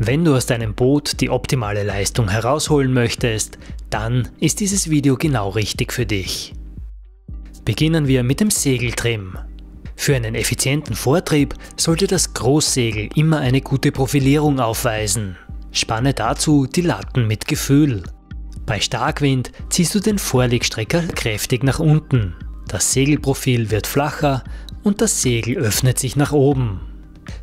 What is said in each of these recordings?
Wenn du aus deinem Boot die optimale Leistung herausholen möchtest, dann ist dieses Video genau richtig für dich. Beginnen wir mit dem Segeltrim. Für einen effizienten Vortrieb sollte das Großsegel immer eine gute Profilierung aufweisen. Spanne dazu die Latten mit Gefühl. Bei Starkwind ziehst du den Vorlegstrecker kräftig nach unten. Das Segelprofil wird flacher und das Segel öffnet sich nach oben.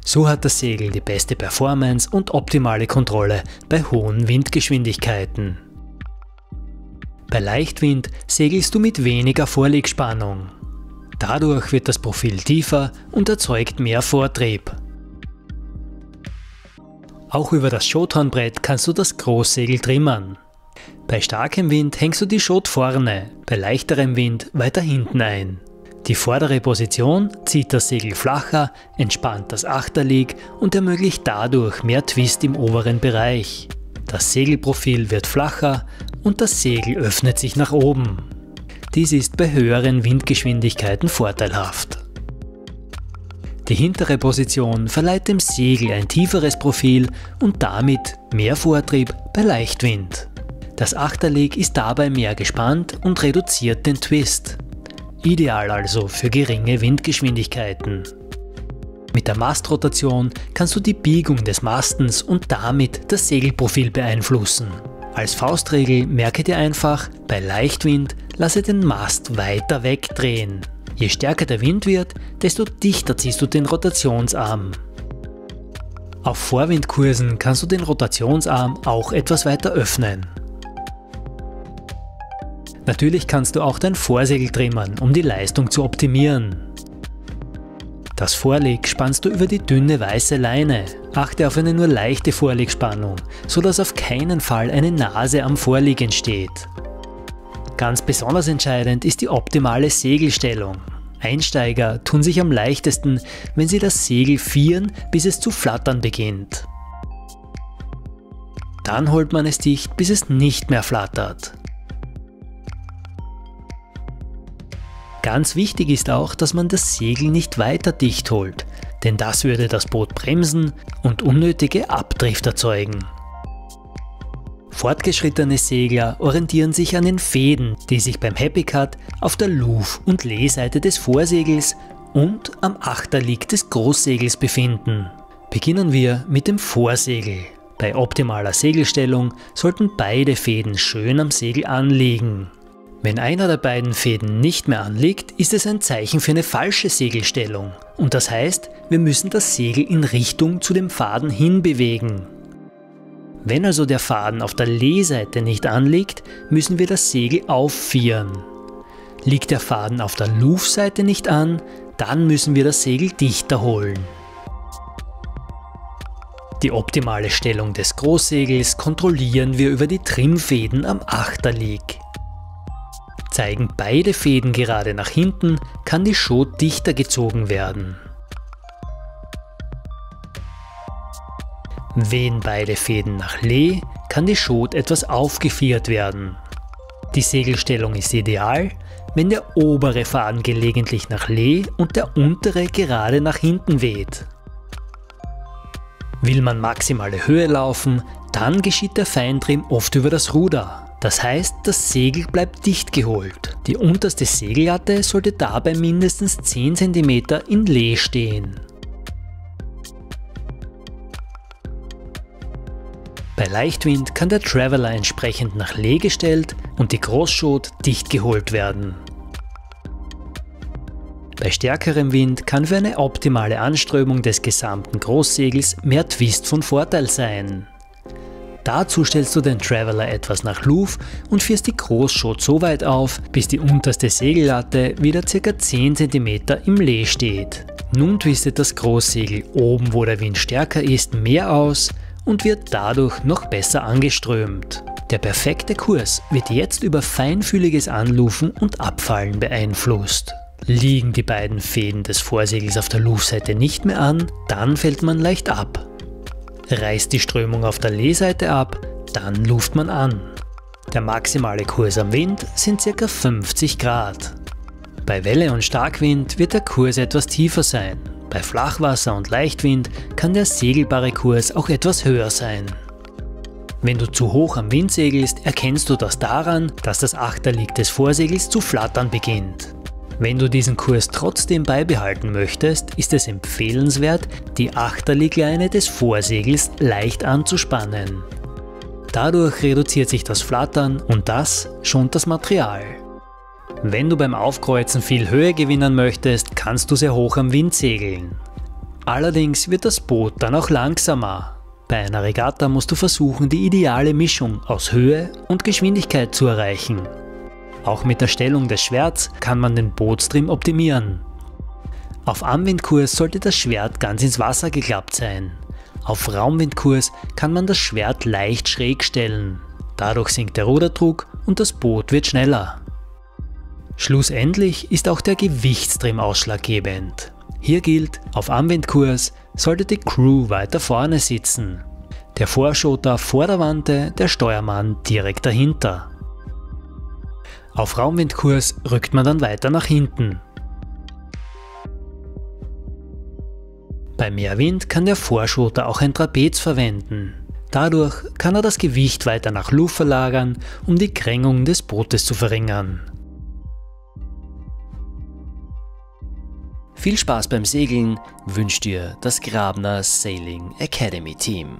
So hat das Segel die beste Performance und optimale Kontrolle bei hohen Windgeschwindigkeiten. Bei Leichtwind segelst du mit weniger Vorlegspannung. Dadurch wird das Profil tiefer und erzeugt mehr Vortrieb. Auch über das Schothornbrett kannst du das Großsegel trimmern. Bei starkem Wind hängst du die Schot vorne, bei leichterem Wind weiter hinten ein. Die vordere Position zieht das Segel flacher, entspannt das Achterlig und ermöglicht dadurch mehr Twist im oberen Bereich. Das Segelprofil wird flacher und das Segel öffnet sich nach oben. Dies ist bei höheren Windgeschwindigkeiten vorteilhaft. Die hintere Position verleiht dem Segel ein tieferes Profil und damit mehr Vortrieb bei Leichtwind. Das Achterlig ist dabei mehr gespannt und reduziert den Twist. Ideal also für geringe Windgeschwindigkeiten. Mit der Mastrotation kannst du die Biegung des Mastens und damit das Segelprofil beeinflussen. Als Faustregel merke dir einfach, bei Leichtwind lasse den Mast weiter wegdrehen. Je stärker der Wind wird, desto dichter ziehst du den Rotationsarm. Auf Vorwindkursen kannst du den Rotationsarm auch etwas weiter öffnen. Natürlich kannst du auch dein Vorsegel trimmern, um die Leistung zu optimieren. Das Vorleg spannst du über die dünne weiße Leine. Achte auf eine nur leichte Vorlegspannung, sodass auf keinen Fall eine Nase am Vorleg entsteht. Ganz besonders entscheidend ist die optimale Segelstellung. Einsteiger tun sich am leichtesten, wenn sie das Segel vieren, bis es zu flattern beginnt. Dann holt man es dicht, bis es nicht mehr flattert. Ganz wichtig ist auch, dass man das Segel nicht weiter dicht holt, denn das würde das Boot bremsen und unnötige Abdrift erzeugen. Fortgeschrittene Segler orientieren sich an den Fäden, die sich beim Happy Cut auf der Luv- und Lehseite des Vorsegels und am Achterlig des Großsegels befinden. Beginnen wir mit dem Vorsegel. Bei optimaler Segelstellung sollten beide Fäden schön am Segel anliegen. Wenn einer der beiden Fäden nicht mehr anliegt, ist es ein Zeichen für eine falsche Segelstellung. Und das heißt, wir müssen das Segel in Richtung zu dem Faden hinbewegen. Wenn also der Faden auf der Lehseite nicht anliegt, müssen wir das Segel aufvieren. Liegt der Faden auf der Luv-Seite nicht an, dann müssen wir das Segel dichter holen. Die optimale Stellung des Großsegels kontrollieren wir über die Trimmfäden am Achterlig. Zeigen beide Fäden gerade nach hinten, kann die Schot dichter gezogen werden. Wehen beide Fäden nach Lee, kann die Schot etwas aufgeviert werden. Die Segelstellung ist ideal, wenn der obere Faden gelegentlich nach Lee und der untere gerade nach hinten weht. Will man maximale Höhe laufen, dann geschieht der Feintrim oft über das Ruder. Das heißt, das Segel bleibt dicht geholt. Die unterste Segellatte sollte dabei mindestens 10 cm in Lee stehen. Bei Leichtwind kann der Traveler entsprechend nach Lee gestellt und die Großschot dicht geholt werden. Bei stärkerem Wind kann für eine optimale Anströmung des gesamten Großsegels mehr Twist von Vorteil sein. Dazu stellst du den Traveler etwas nach Luv und führst die Großschot so weit auf, bis die unterste Segellatte wieder ca. 10 cm im Lee steht. Nun twistet das Großsegel oben, wo der Wind stärker ist, mehr aus und wird dadurch noch besser angeströmt. Der perfekte Kurs wird jetzt über feinfühliges Anlufen und Abfallen beeinflusst. Liegen die beiden Fäden des Vorsegels auf der Luv-Seite nicht mehr an, dann fällt man leicht ab. Reißt die Strömung auf der Lehseite ab, dann luft man an. Der maximale Kurs am Wind sind ca. 50 Grad. Bei Welle und Starkwind wird der Kurs etwas tiefer sein. Bei Flachwasser und Leichtwind kann der segelbare Kurs auch etwas höher sein. Wenn du zu hoch am Wind segelst, erkennst du das daran, dass das Achterlig des Vorsegels zu flattern beginnt. Wenn du diesen Kurs trotzdem beibehalten möchtest, ist es empfehlenswert, die Achterligleine des Vorsegels leicht anzuspannen. Dadurch reduziert sich das Flattern und das schont das Material. Wenn du beim Aufkreuzen viel Höhe gewinnen möchtest, kannst du sehr hoch am Wind segeln. Allerdings wird das Boot dann auch langsamer. Bei einer Regatta musst du versuchen, die ideale Mischung aus Höhe und Geschwindigkeit zu erreichen. Auch mit der Stellung des Schwerts kann man den Bootstrim optimieren. Auf Anwindkurs sollte das Schwert ganz ins Wasser geklappt sein. Auf Raumwindkurs kann man das Schwert leicht schräg stellen. Dadurch sinkt der Ruderdruck und das Boot wird schneller. Schlussendlich ist auch der Gewichtstrim ausschlaggebend. Hier gilt, auf Anwindkurs sollte die Crew weiter vorne sitzen. Der Vorschoter vor der Wante, der Steuermann direkt dahinter. Auf Raumwindkurs rückt man dann weiter nach hinten. Bei mehr Wind kann der Vorschoter auch ein Trapez verwenden. Dadurch kann er das Gewicht weiter nach Luft verlagern, um die Krängung des Bootes zu verringern. Viel Spaß beim Segeln wünscht dir das Grabner Sailing Academy Team.